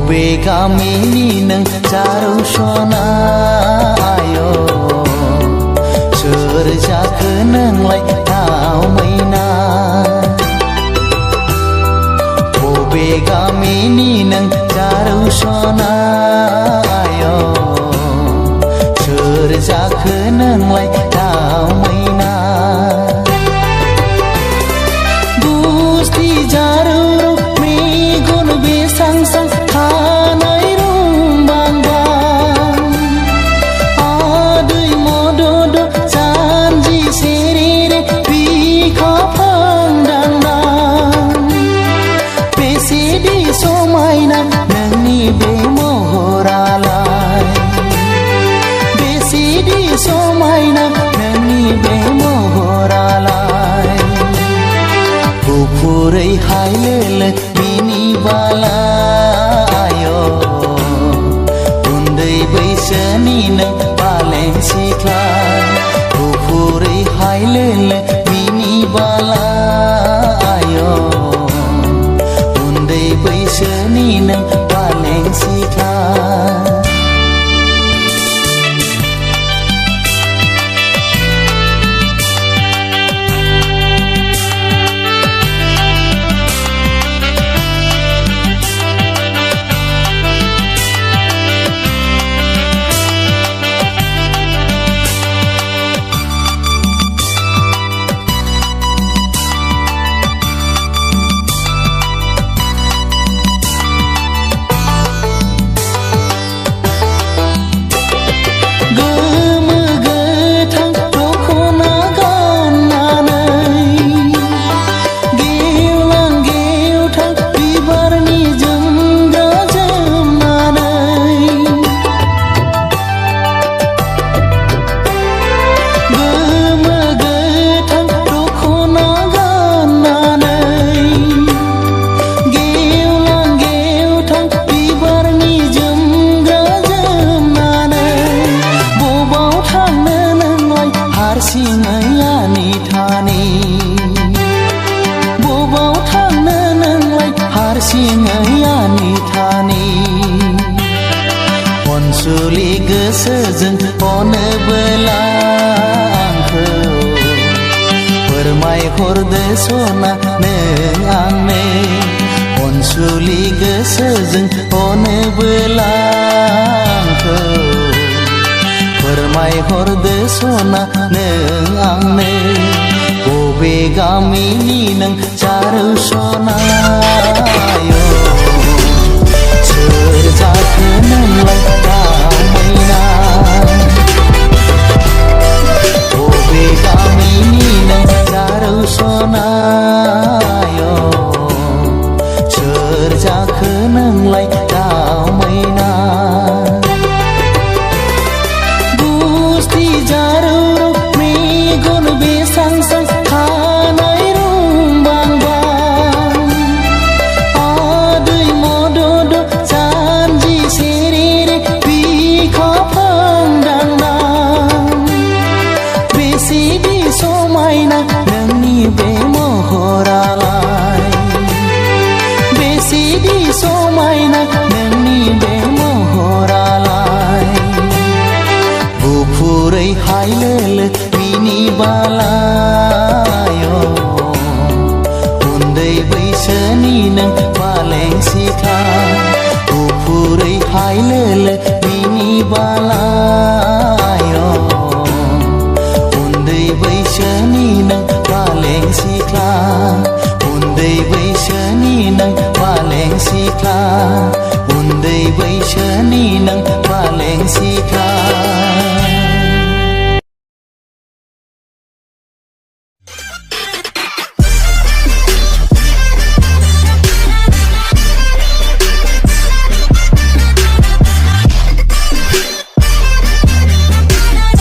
बबे गामिनि नों जारौ सना आयो सोर जाखो नोंलाय दाउ मैना बबे गामिनि नों जारौ सना आयो सोर जाखो नोंलाय दाउ मैना गुस्ति जारौ मेगन बेसां सां खानाय रुंबां बां आदै मदद जानजि सेरेरे बिखा फांदांदां बेसेदि समायना नोंनि बे महरालाय बेसेदि समायना नोंनि बे महरालाय गुफुरै हायलोलो बिनि बालायो उन्दै बैसोनि नों बालें सिख्ला गुफुरै हायलोलो बिनि बालायो उन्दै बैसोनि नों बालें सिख्ला हारसिङैयानि थानि बबाव थांनो नोंलाय हारसिङैयानि थानि अनसुलि गोसोजों अनोबोला आंखौ फोरमायहरदो सना नों आंनो अनसुलि गोसोजों अनोबोला आंखौ फोरमायहरदो सना नों आंनो बबे गामिनि नों जारौ सनायो सोर जाखो नोंलाय दाउ मैना बबे गामिनि नों जारौ सनायो सोर जाखो नोंलाय दाउ मैना जारौ मेगन बेसां सां खानाय रुंबां बां आदै मदद जानजि सेरेरे बिखा फांदांदां बेसेदि समायना नोंनि बे महरालाय बेसेदि समायना नोंनि बे महरालाय गुफुरै हायलोलो बिनि बालायो उन्दै बैसोनि नों बालें सिख्ला गुफुरै हायलोलो बिनि बालायो उन्दै बैसोनि नों बालें सिख्ला उन्दै बैसोनि नों बालें सिख्ला उन्दै बैसोनि नों बालें सिख्ला